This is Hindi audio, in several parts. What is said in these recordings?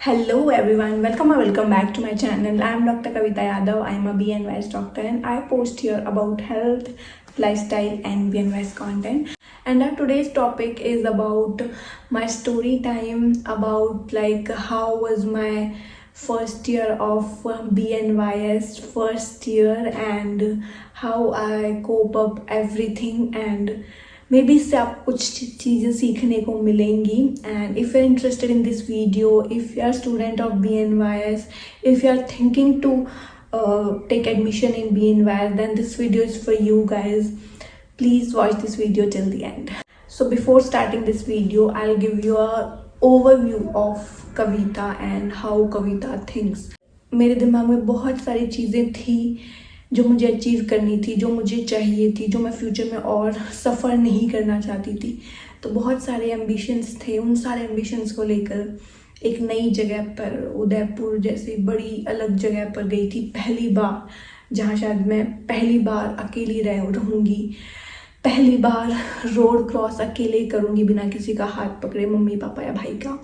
Hello everyone, welcome back to my channel. I am Dr. Kavita Yadav. I am a BNYS doctor and I post here about health, lifestyle and BNYS content. And our today's topic is about my story time, about like how was my first year of BNYS first year and how I cope up everything and may be इससे आपको कुछ चीज़ें सीखने को मिलेंगी. And if you are interested in this video, if you are student of BNYS, if you are thinking to take admission in BNYS, then this video is for you guys. Please watch this video till the end. So before starting this video, I'll give you a overview of Kavita and how Kavita thinks. मेरे दिमाग में बहुत सारी चीज़ें थी जो मुझे अचीव करनी थी, जो मुझे चाहिए थी, जो मैं फ्यूचर में और सफ़र नहीं करना चाहती थी. तो बहुत सारे एम्बिशंस थे. उन सारे एम्बिशंस को लेकर एक नई जगह पर, उदयपुर जैसी बड़ी अलग जगह पर गई थी पहली बार, जहाँ शायद मैं पहली बार अकेली रहूँगी. पहली बार रोड क्रॉस अकेले करूँगी बिना किसी का हाथ पकड़े, मम्मी पापा या भाई का.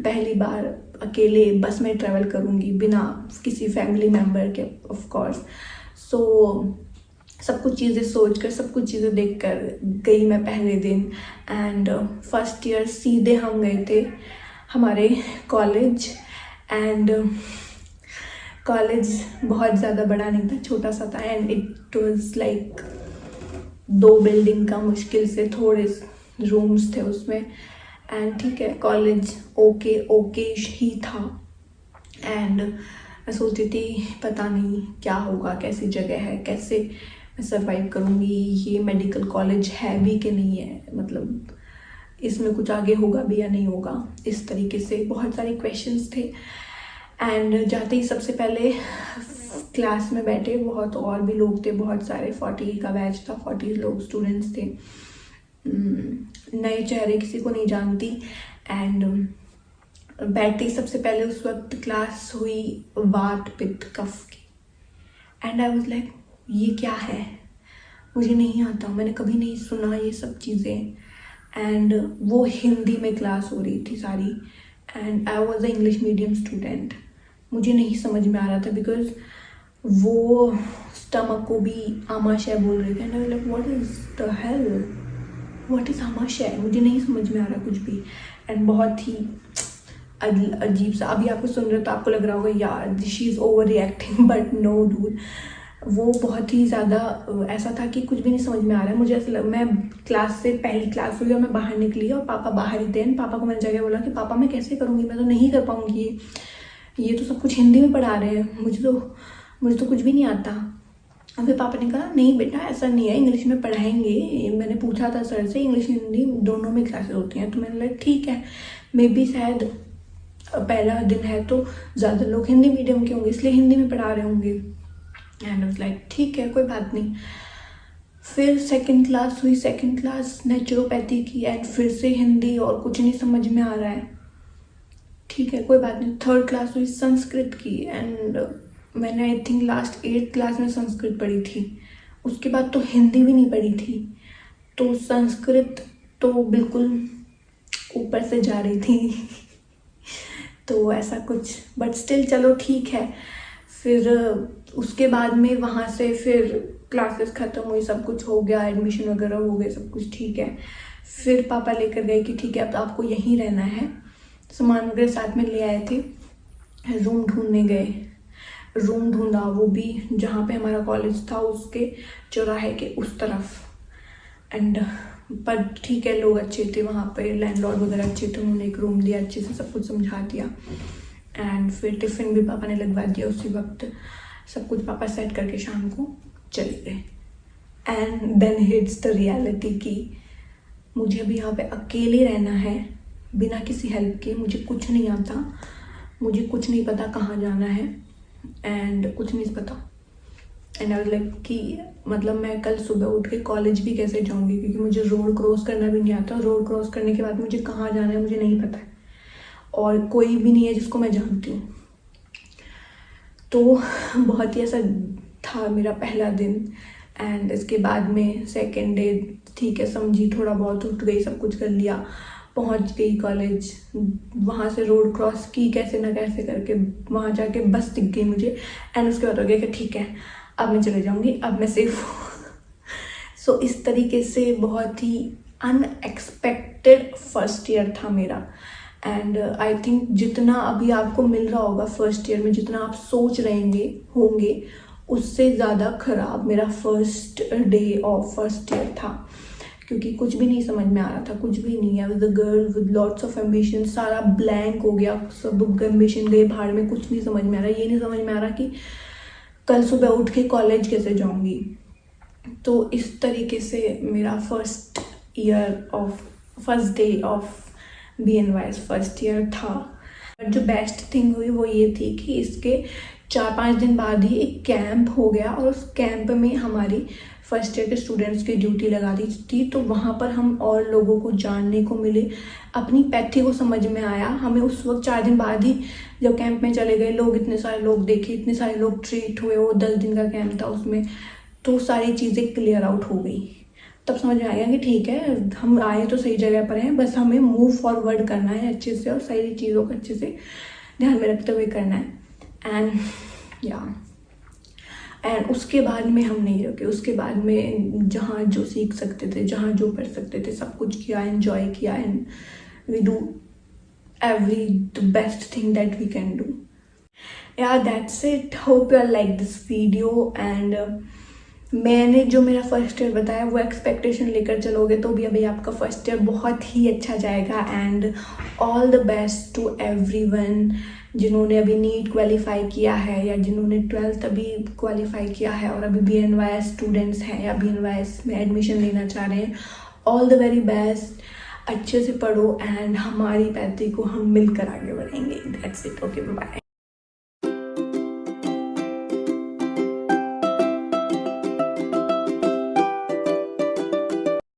पहली बार अकेले बस में ट्रैवल करूँगी बिना किसी फैमिली मेम्बर के, ऑफ कोर्स. सो सब कुछ चीज़ें सोच कर, सब कुछ चीज़ें देख कर गई मैं पहले दिन. एंड फर्स्ट ईयर सीधे हम गए थे हमारे कॉलेज. एंड कॉलेज बहुत ज़्यादा बड़ा नहीं था, छोटा सा था. And it was like 2 building का मुश्किल से थोड़े रूम्स थे उसमें. एंड ठीक है, कॉलेज ओके ही था. एंड मैं सोचती थी पता नहीं क्या होगा, कैसी जगह है, कैसे मैं सर्वाइव करूँगी, ये मेडिकल कॉलेज है भी कि नहीं है, मतलब इसमें कुछ आगे होगा भी या नहीं होगा. इस तरीके से बहुत सारे क्वेश्चंस थे. एंड जाते ही सबसे पहले क्लास में बैठे, बहुत और भी लोग थे, बहुत सारे 40 का बैच था, 40 लोग स्टूडेंट्स थे. नए चेहरे, किसी को नहीं जानती. एंड बैठते ही सबसे पहले उस वक्त क्लास हुई वात पित्त कफ की. एंड आई वाज लाइक ये क्या है, मुझे नहीं आता, मैंने कभी नहीं सुना ये सब चीज़ें. एंड वो हिंदी में क्लास हो रही थी सारी. And I was a English medium student. मुझे नहीं समझ में आ रहा था बिकॉज वो स्टमक को भी आमाशय बोल रहे थे. And I was like what is the hell, what is आमाशय, मुझे नहीं समझ में आ रहा कुछ भी. एंड बहुत ही अजीब सा. अभी आपको सुन रहे हो तो आपको लग रहा होगा यार she is overreacting, but no dude, वो बहुत ही ज़्यादा ऐसा था कि कुछ भी नहीं समझ में आ रहा है. मुझे ऐसा मैं क्लास से पहली क्लास हुई और मैं बाहर निकली और पापा बाहर ही थे. पापा को मैंने जगह बोला कि पापा मैं कैसे करूँगी, मैं तो नहीं कर पाऊँगी, ये तो सब कुछ हिंदी में पढ़ा रहे हैं, मुझे तो कुछ भी नहीं आता. और फिर पापा ने कहा नहीं बेटा ऐसा नहीं है, इंग्लिश में पढ़ाएंगे. मैंने पूछा था सर से, इंग्लिश हिंदी दोनों में क्लासेस होती हैं. तो मैंने बोला ठीक है, मे बी शायद पहला दिन है तो ज़्यादा लोग हिंदी मीडियम के होंगे इसलिए हिंदी में पढ़ा रहे होंगे. एंड वाज लाइक ठीक है कोई बात नहीं. फिर सेकंड क्लास हुई, सेकंड क्लास नेचुरोपैथी की. एंड फिर से हिंदी और कुछ नहीं समझ में आ रहा है. ठीक है कोई बात नहीं. थर्ड क्लास हुई संस्कृत की. एंड मैंने I think last 8th class में संस्कृत पढ़ी थी. उसके बाद तो हिंदी भी नहीं पढ़ी थी. तो संस्कृत तो बिल्कुल ऊपर से जा रही थी तो ऐसा कुछ, बट स्टिल चलो ठीक है. फिर उसके बाद में वहाँ से फिर क्लासेस ख़त्म हुई, सब कुछ हो गया, एडमिशन वगैरह हो गए, सब कुछ ठीक है. फिर पापा लेकर गए कि ठीक है अब आपको यहीं रहना है. सामान वगैरह साथ में ले आए थे. रूम ढूंढने गए, रूम ढूंढा, वो भी जहाँ पे हमारा कॉलेज था उसके चौराहे के उस तरफ. एंड पर ठीक है लोग अच्छे थे वहाँ पे, लैंडलॉर्ड वगैरह अच्छे थे, उन्होंने एक रूम दिया, अच्छे से सब कुछ समझा दिया. एंड फिर टिफ़िन भी पापा ने लगवा दिया उसी वक्त. सब कुछ पापा सेट करके शाम को चले गए. And then hits the reality कि मुझे अभी यहाँ पे अकेले रहना है बिना किसी हेल्प के. मुझे कुछ नहीं आता, मुझे कुछ नहीं पता कहाँ जाना है एंड कुछ नहीं पता. एंड आई वाज लाइक कि मतलब मैं कल सुबह उठ के कॉलेज भी कैसे जाऊँगी, क्योंकि मुझे रोड क्रॉस करना भी नहीं आता. रोड क्रॉस करने के बाद मुझे कहाँ जाना है मुझे नहीं पता है और कोई भी नहीं है जिसको मैं जानती हूँ. तो बहुत ही ऐसा था मेरा पहला दिन. एंड इसके बाद में सेकेंड डे ठीक है समझी, थोड़ा बहुत उठ गई, सब कुछ कर लिया. पहुंच गई कॉलेज, वहाँ से रोड क्रॉस की कैसे ना कैसे करके, वहाँ जाके बस दिख गई मुझे। एंड उसके बाद हो गया कि ठीक है अब मैं चले जाऊँगी, अब मैं सेफ हूँ। सो इस तरीके से बहुत ही अनएक्सपेक्टेड फर्स्ट ईयर था मेरा। एंड आई थिंक जितना अभी आपको मिल रहा होगा फर्स्ट ईयर में, जितना आप सोच रहे होंगे उससे ज़्यादा ख़राब मेरा first day of first year था, क्योंकि कुछ भी नहीं समझ में आ रहा था, कुछ भी नहीं। I was a girl with lots of ambition, सारा ब्लैंक हो गया, सब एम्बिशन गए भाड़ में, कुछ नहीं समझ में आ रहा। ये नहीं समझ में आ रहा कि कल सुबह उठ के कॉलेज कैसे जाऊँगी। तो इस तरीके से मेरा first day of BNYS first year था। बट जो बेस्ट थिंग हुई वो ये थी कि इसके 4-5 दिन बाद ही एक कैंप हो गया, और उस कैंप में हमारी फर्स्ट ईयर के स्टूडेंट्स की ड्यूटी लगा दी थी। तो वहाँ पर हम और लोगों को जानने को मिले, अपनी पैथी को समझ में आया हमें उस वक्त। 4 दिन बाद ही जब कैंप में चले गए, लोग इतने सारे लोग देखे, इतने सारे लोग ट्रीट हुए, वो 10 दिन का कैंप था उसमें, तो सारी चीज़ें क्लियर आउट हो गई। तब समझ में आया कि ठीक है हम आए तो सही जगह पर हैं, बस हमें मूव फॉरवर्ड करना है अच्छे से और सारी चीज़ों को अच्छे से ध्यान में रखते हुए करना है। एंड उसके बाद में हम नहीं रुके। उसके बाद में जहाँ जो सीख सकते थे, जहाँ जो कर सकते थे, सब कुछ किया, एंजॉय किया, and we do the best thing that we can do. That's it. Hope you are like this video. And मैंने जो मेरा फर्स्ट ईयर बताया वो एक्सपेक्टेशन लेकर चलोगे तो भी अभी आपका फर्स्ट ईयर बहुत ही अच्छा जाएगा। And all the best to everyone जिन्होंने अभी नीट क्वालिफाई किया है, या जिन्होंने 12th अभी क्वालिफाई किया है और अभी BNYS स्टूडेंट्स हैं या BNYS में एडमिशन लेना चाह रहे हैं। ऑल द वेरी बेस्ट, अच्छे से पढ़ो एंड हमारी पैथी को हम मिलकर आगे बढ़ेंगे। That's it. Okay, bye.